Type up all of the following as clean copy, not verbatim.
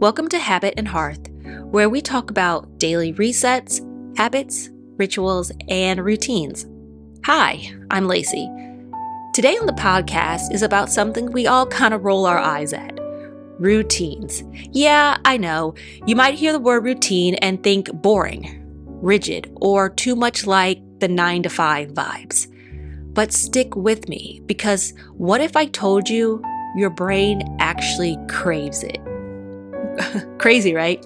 Welcome to Habit and Hearth, where we talk about daily resets, habits, rituals, and routines. Hi, I'm Lacey. Today on the podcast is about something we all kind of roll our eyes at. Routines. Yeah, I know. You might hear the word routine and think boring, rigid, or too much like the 9 to 5 vibes. But stick with me, because what if I told you your brain actually craves it? Crazy, right?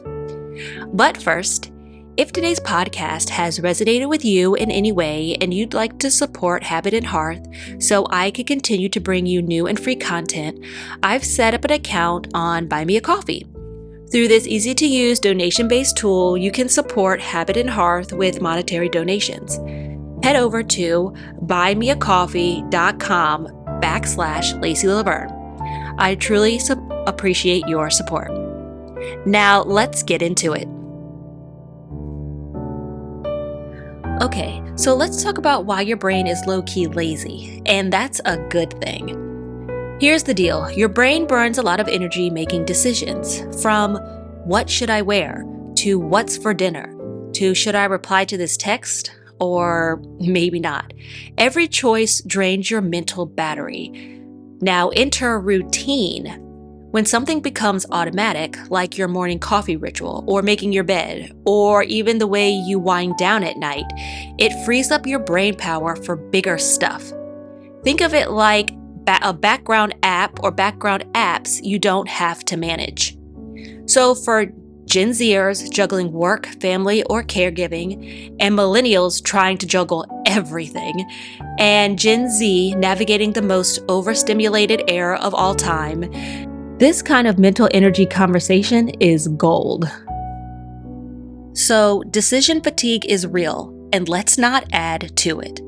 But first, if today's podcast has resonated with you in any way and you'd like to support Habit and Hearth so I can continue to bring you new and free content, I've set up an account on Buy Me a Coffee. Through this easy-to-use donation-based tool, you can support Habit and Hearth with monetary donations. Head over to buymeacoffee.com/LaceyLaverne. I truly appreciate your support. Now, let's get into it. Okay, so let's talk about why your brain is low-key lazy, and that's a good thing. Here's the deal. Your brain burns a lot of energy making decisions, from what should I wear, to what's for dinner, to should I reply to this text, or maybe not. Every choice drains your mental battery. Now enter routine. When something becomes automatic, like your morning coffee ritual, or making your bed, or even the way you wind down at night, it frees up your brain power for bigger stuff. Think of it like a background app or background apps you don't have to manage. So for Gen Zers juggling work, family, or caregiving, and millennials trying to juggle everything, and Gen Z navigating the most overstimulated era of all time, this kind of mental energy conversation is gold. So, decision fatigue is real, and let's not add to it.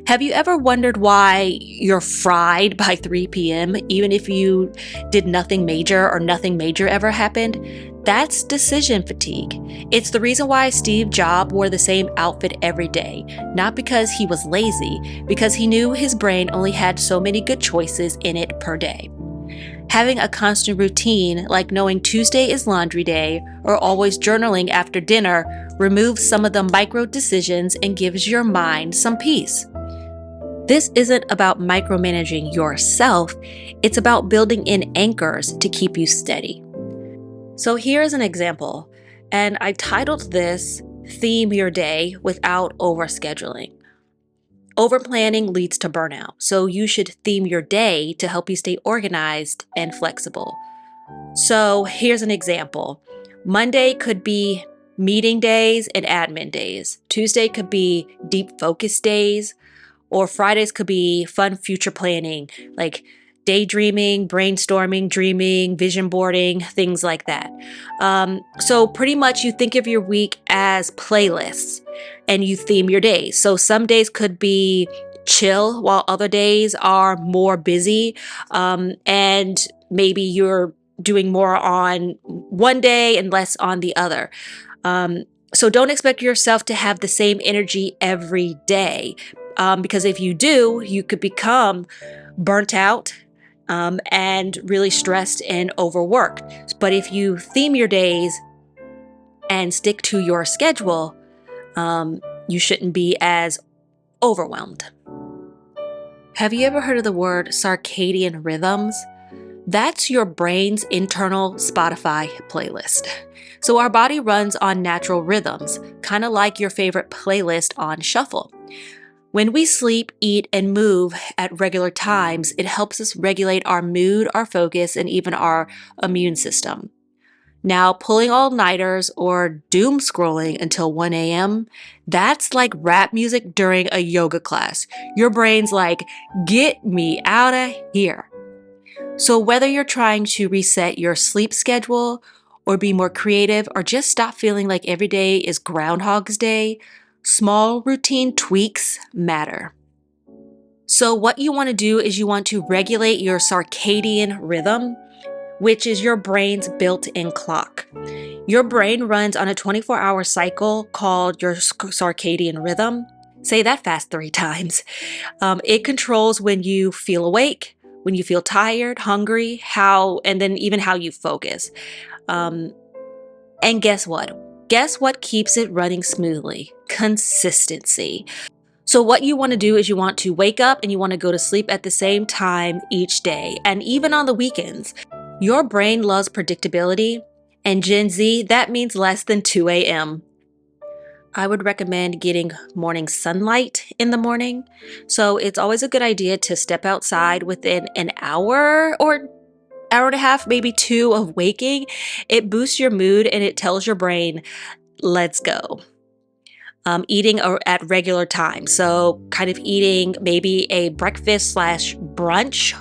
Have you ever wondered why you're fried by 3 p.m. even if you did nothing major or nothing major ever happened? That's decision fatigue. It's the reason why Steve Jobs wore the same outfit every day, not because he was lazy, because he knew his brain only had so many good choices in it per day. Having a constant routine, like knowing Tuesday is laundry day or always journaling after dinner, removes some of the micro decisions and gives your mind some peace. This isn't about micromanaging yourself, it's about building in anchors to keep you steady. So here's an example, and I titled this Theme Your Day Without Overscheduling. Overplanning leads to burnout, so you should theme your day to help you stay organized and flexible. So here's an example. Monday could be meeting days and admin days. Tuesday could be deep focus days, or Fridays could be fun future planning, like daydreaming, brainstorming, dreaming, vision boarding, things like that. So pretty much you think of your week as playlists and you theme your days. So some days could be chill while other days are more busy. And maybe you're doing more on one day and less on the other. So don't expect yourself to have the same energy every day. Because if you do, you could become burnt out and really stressed and overworked. But if you theme your days and stick to your schedule, you shouldn't be as overwhelmed. Have you ever heard of the word circadian rhythms? That's your brain's internal Spotify playlist. So our body runs on natural rhythms, kind of like your favorite playlist on shuffle. When we sleep, eat, and move at regular times, it helps us regulate our mood, our focus, and even our immune system. Now, pulling all-nighters or doom scrolling until 1 a.m., that's like rap music during a yoga class. Your brain's like, get me out of here. So whether you're trying to reset your sleep schedule or be more creative or just stop feeling like every day is Groundhog's Day, small routine tweaks matter. So what you want to do is you want to regulate your circadian rhythm, which is your brain's built-in clock. Your brain runs on a 24-hour cycle called your circadian rhythm. Say that fast 3 times. It controls when you feel awake, when you feel tired, hungry, and then even how you focus. And guess what? Guess what keeps it running smoothly? Consistency. So what you want to do is you want to wake up and you want to go to sleep at the same time each day, and even on the weekends. Your brain loves predictability, and Gen Z, that means less than 2 a.m. I would recommend getting morning sunlight in the morning. So it's always a good idea to step outside within an hour or hour and a half, maybe 2 of waking. It boosts your mood and it tells your brain, let's go. Eating at regular times. So kind of eating maybe a breakfast slash brunch,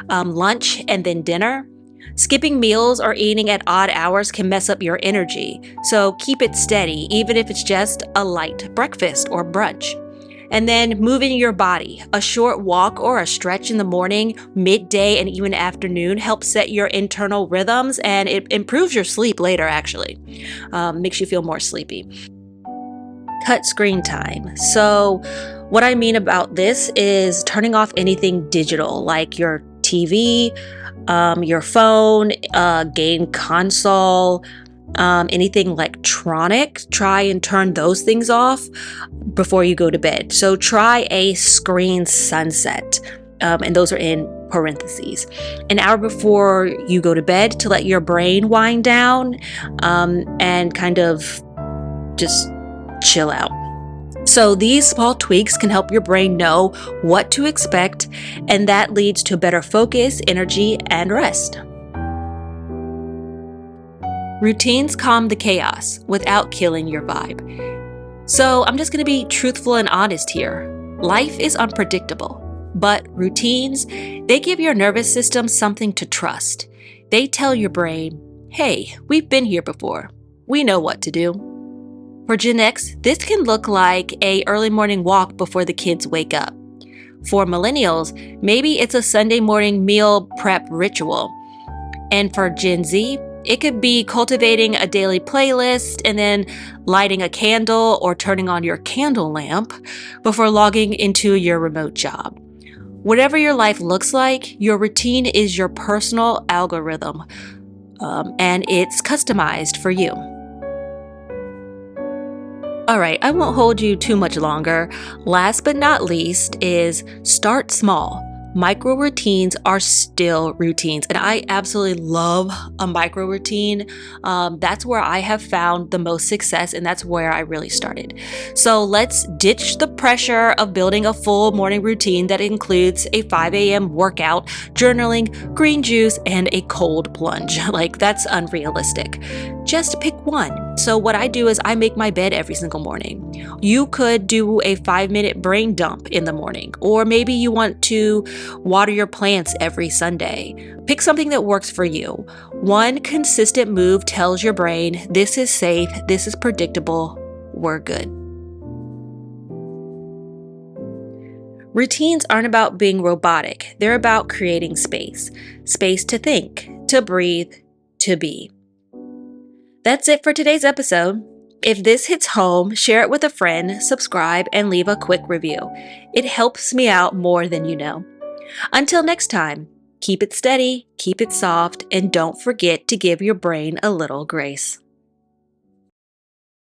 lunch, and then dinner. Skipping meals or eating at odd hours can mess up your energy. So keep it steady, even if it's just a light breakfast or brunch. And then moving your body. A short walk or a stretch in the morning, midday, and even afternoon helps set your internal rhythms, and it improves your sleep later, actually. Makes you feel more sleepy. Cut screen time. So what I mean about this is turning off anything digital, like your TV, your phone, game console, anything electronic. Try and turn those things off before you go to bed. So try a screen sunset. And those are in parentheses. An hour before you go to bed to let your brain wind down, and kind of just chill out. So these small tweaks can help your brain know what to expect, and that leads to better focus, energy, and rest. Routines calm the chaos without killing your vibe. So I'm just going to be truthful and honest here. Life is unpredictable, but routines, they give your nervous system something to trust. They tell your brain, hey, we've been here before. We know what to do. For Gen X, this can look like an early morning walk before the kids wake up. For millennials, maybe it's a Sunday morning meal prep ritual. And for Gen Z, it could be cultivating a daily playlist and then lighting a candle or turning on your candle lamp before logging into your remote job. Whatever your life looks like, your routine is your personal algorithm, and it's customized for you. All right, I won't hold you too much longer. Last but not least is start small. Micro routines are still routines, and I absolutely love a micro routine. That's where I have found the most success, and that's where I really started. So let's ditch the pressure of building a full morning routine that includes a 5 a.m. workout, journaling, green juice, and a cold plunge. That's unrealistic. Just pick one. So what I do is I make my bed every single morning. You could do a 5-minute brain dump in the morning, or maybe you want to water your plants every Sunday. Pick something that works for you. One consistent move tells your brain, this is safe, this is predictable, we're good. Routines aren't about being robotic. They're about creating space. Space to think, to breathe, to be. That's it for today's episode. If this hits home, share it with a friend, subscribe, and leave a quick review. It helps me out more than you know. Until next time, keep it steady, keep it soft, and don't forget to give your brain a little grace.